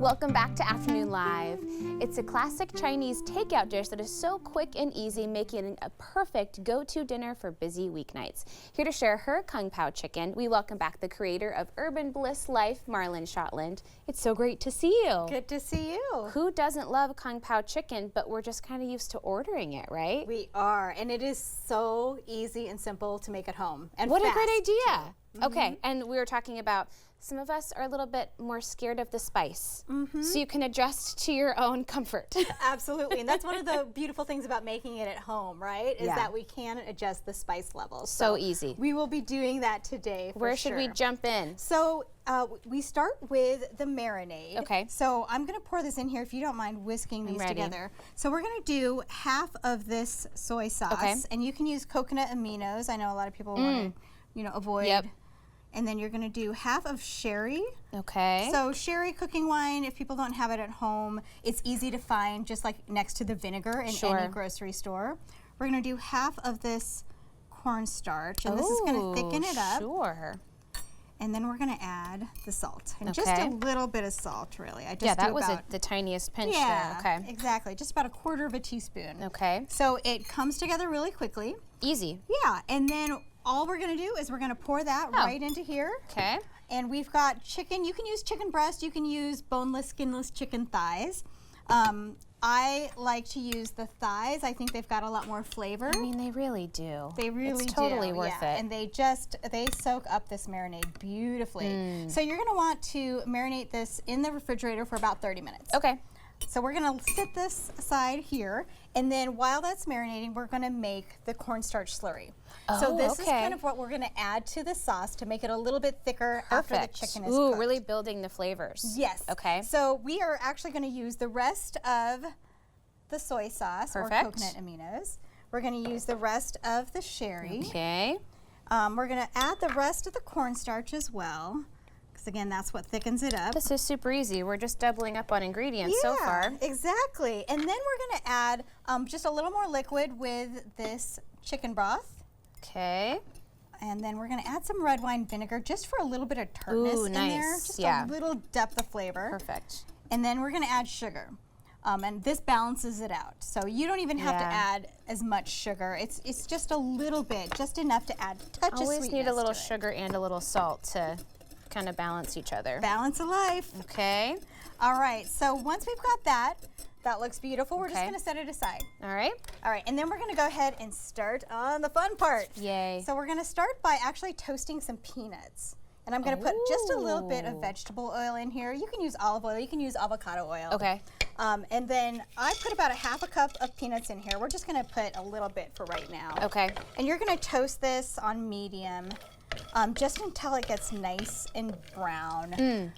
Welcome back to Afternoon Live. It's a classic Chinese takeout dish that is so quick and easy, making it a perfect go-to dinner for busy weeknights. Here to share her Kung Pao Chicken, we welcome back the creator of Urban Bliss Life, Marlynn Schotland. It's so great to see you. Good to see you. Who doesn't love Kung Pao Chicken, but we're just kind of used to ordering it, right? We are, and it is so easy and simple to make at home. And what fast, a great idea. too. Okay, and we were talking about some of us are a little bit more scared of the spice, so you can adjust to your own comfort. Absolutely, and that's one of the beautiful things about making it at home, right? Is that we can adjust the spice levels. So easy. We will be doing that today. Where should we jump in? So we start with the marinade. Okay. So I'm going to pour this in here if you don't mind whisking these together. So we're going to do half of this soy sauce, and you can use coconut aminos. I know a lot of people want to, avoid. Yep. And then you're going to do half of sherry. Okay. So sherry cooking wine, if people don't have it at home, it's easy to find just like next to the vinegar in any grocery store. We're going to do half of this cornstarch, and this is going to thicken it up. Sure. And then we're going to add the salt, and just a little bit of salt, really. That was the tiniest pinch there. Okay. Exactly. Just about 1/4 teaspoon. Okay. So it comes together really quickly. Easy. Yeah, and then all we're going to do is we're going to pour that right into here. Okay. And we've got chicken. You can use chicken breast. You can use boneless, skinless chicken thighs. I like to use the thighs. I think they've got a lot more flavor. I mean, they really do. They really It's totally worth it. And they soak up this marinade beautifully. So you're going to want to marinate this in the refrigerator for about 30 minutes. Okay. So we're going to set this aside here, and then while that's marinating, we're going to make the cornstarch slurry. So this is kind of what we're going to add to the sauce to make it a little bit thicker after the chicken is cooked. Really building the flavors. Yes. Okay. So we are actually going to use the rest of the soy sauce or coconut aminos. We're going to use the rest of the sherry. Okay. We're going to add the rest of the cornstarch as well. Again, that's what thickens it up. This is super easy. We're just doubling up on ingredients so far. Exactly. And then we're going to add just a little more liquid with this chicken broth. Okay. And then we're going to add some red wine vinegar just for a little bit of tartness in there. Just a little depth of flavor. Perfect. And then we're going to add sugar. And this balances it out. So you don't even have to add as much sugar. It's just a little bit, just enough to add a touch of sweetness. Always need a little sugar and a little salt to kind of balance each other. Balance of life. Okay. All right, so once we've got that looks beautiful. We're just gonna set it aside. All right. All right, and then we're gonna go ahead and start on the fun part. Yay. So we're gonna start by actually toasting some peanuts. And I'm gonna put just a little bit of vegetable oil in here. You can use olive oil, you can use avocado oil. Okay. And then I put about 1/2 cup of peanuts in here. We're just gonna put a little bit for right now. Okay. And you're gonna toast this on medium. Just until it gets nice and brown.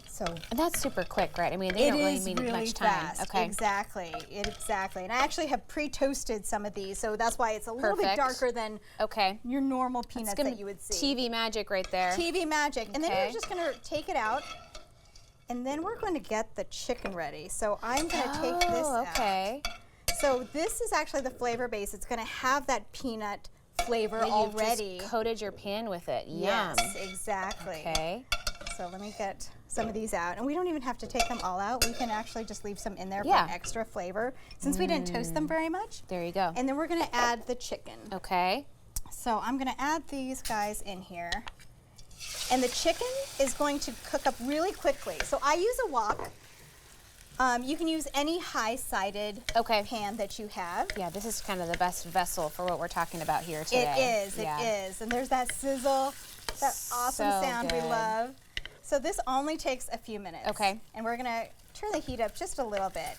So that's super quick, right? I mean, they don't really need much time. Fast. Okay. Exactly. And I actually have pre-toasted some of these, so that's why it's a little bit darker than your normal peanuts that you would see. TV magic right there. TV magic. And then you're just going to take it out, and then we're going to get the chicken ready. So I'm going to take this out. So this is actually the flavor base. It's going to have that peanut flavor already. You've just coated your pan with it. Yum. Yes, exactly. Okay. So let me get some of these out. And we don't even have to take them all out. We can actually just leave some in there for extra flavor since we didn't toast them very much. There you go. And then we're going to add the chicken. Okay. So I'm going to add these guys in here. And the chicken is going to cook up really quickly. So I use a wok. You can use any high-sided pan that you have. Yeah, this is kind of the best vessel for what we're talking about here today. It is, it is. And there's that sizzle, that awesome sound we love. So this only takes a few minutes. Okay. And we're gonna turn the heat up just a little bit.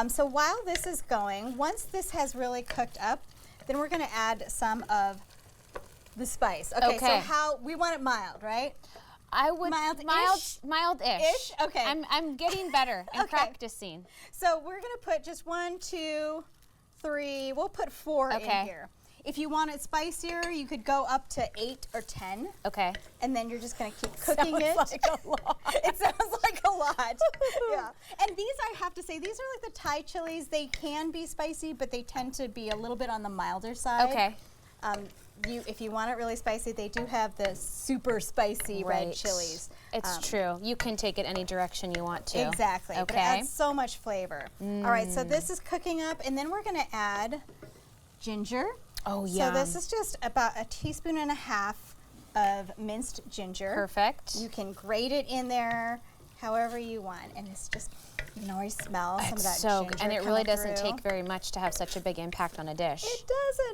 So while this is going, once this has really cooked up, then we're gonna add some of the spice. Okay. So how, we want it mild, right? I would mild-ish. Okay. I'm getting better. I'm practicing. So we're gonna put just 1, 2, 3. We'll put 4 in here. If you want it spicier, you could go up to 8 or 10. Okay. And then you're just gonna keep cooking it. Sounds like a lot. It sounds like a lot. Yeah. And these, I have to say, these are like the Thai chilies. They can be spicy, but they tend to be a little bit on the milder side. Okay. if you want it really spicy, they do have the super spicy red chilies. It's true. You can take it any direction you want to. Exactly. Okay. But it adds so much flavor. All right, so this is cooking up, and then we're going to add ginger. Oh, yeah. So this is just about 1.5 teaspoons of minced ginger. Perfect. You can grate it in there however you want, and it's just, you can already smell some of that ginger and it really doesn't through. take very much to have such a big impact on a dish.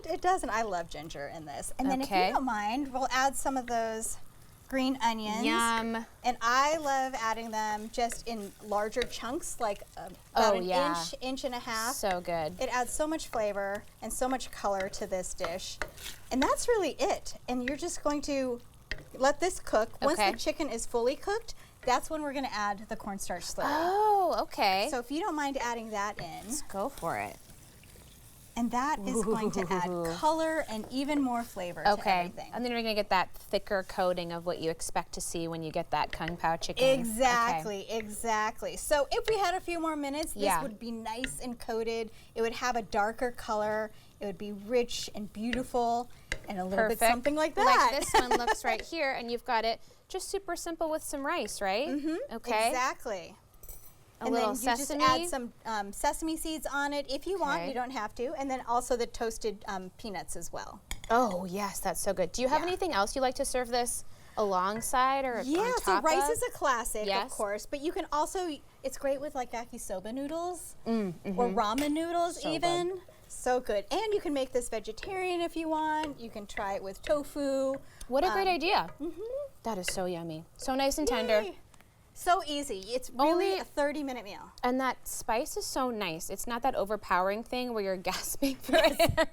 It doesn't. I love ginger in this. And then if you don't mind, we'll add some of those green onions. Yum. And I love adding them just in larger chunks, like about an inch and a half. So good. It adds so much flavor and so much color to this dish. And that's really it. And you're just going to let this cook. Once the chicken is fully cooked, that's when we're going to add the cornstarch slurry. Oh, okay. So if you don't mind adding that in. Let's go for it. And that is going to add color and even more flavor to everything. And then you're going to get that thicker coating of what you expect to see when you get that Kung Pao chicken. Exactly, exactly. So if we had a few more minutes, this would be nice and coated. It would have a darker color. It would be rich and beautiful and a little bit something like that. Like this one looks right here, and you've got it just super simple with some rice, right? Mm-hmm. Okay. Exactly. A little then you sesame. just add some sesame seeds on it if you want. You don't have to. And then also the toasted peanuts as well. Oh, yes, that's so good. Do you have anything else you like to serve this alongside or on top so rice of? is a classic, of course. But you can also, it's great with like yakisoba noodles or ramen noodles even. Good. So good. And you can make this vegetarian if you want. You can try it with tofu. What a great idea. That is so yummy. So nice and tender. So easy. It's really a 30-minute meal. And that spice is so nice. It's not that overpowering thing where you're gasping for air.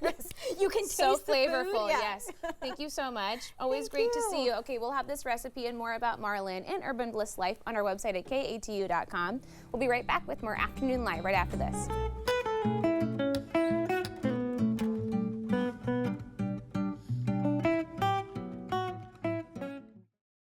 You can taste so the flavorful. food, Yes. Thank you so much. Always great to see you. Okay, we'll have this recipe and more about Marlynn and Urban Bliss Life on our website at katu.com. We'll be right back with more Afternoon Live right after this.